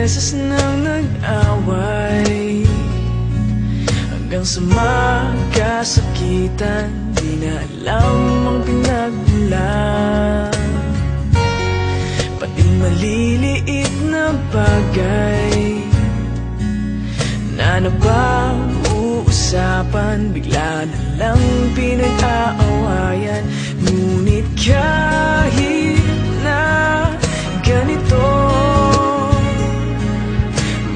beses nang nag-away, hanggang sa magkasakitan, di na alam ang pinagmulan. Pati maliliit na bagay na napag-uusapan, bigla na lang pinag-aawayan. Ngunit kahit na ganito,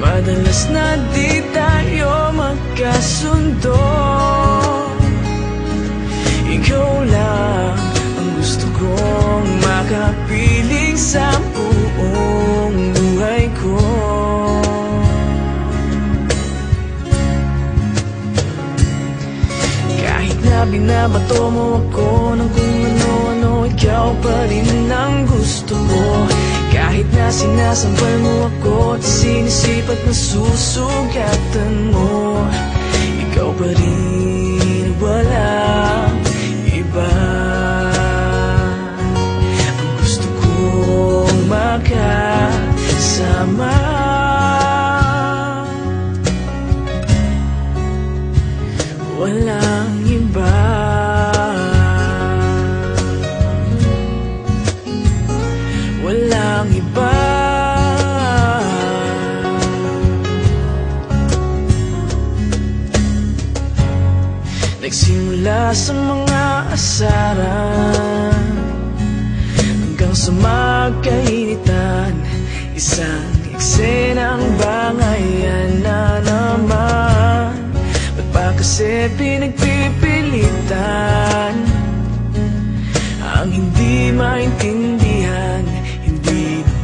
madalas na di tayo magkasundo. Ikaw lang ang gusto kong makapiling sa buong buhay ko. Kahit na binabato mo ako ng kung ano-ano, ikaw pa rin ang gusto ko. Kahit na sinasampal mo ako at sinisipat na susugatan mo, ikaw pa rin, walang iba. Ang gusto kong makasama, walang iba. Walang iba. Nagsimula sa mga asaran, hanggang sa magkainitan, isang eksenang bangayan na naman. Ba't ba kasi pinagpipilitan ang hindi maintindihan?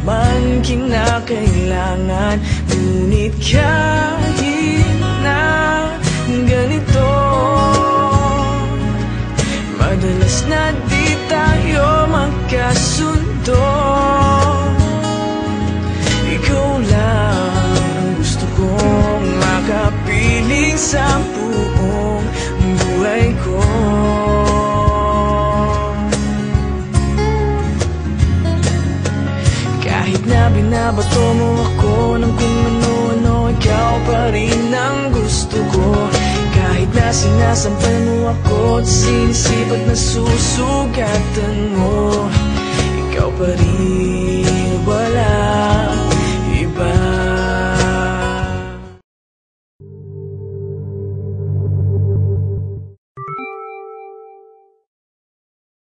Man kinakailangan, ngunit kahit na ganito, madalas na di tayo magkasundo. Ikaw lang ang gusto kong makapiling sa buong buhay ko. Kahit na binabato mo ako ng kung ano-ano, ikaw pa rin ang gusto ko. Kahit na sinasampal mo ako at sinisipat na susugatan mo,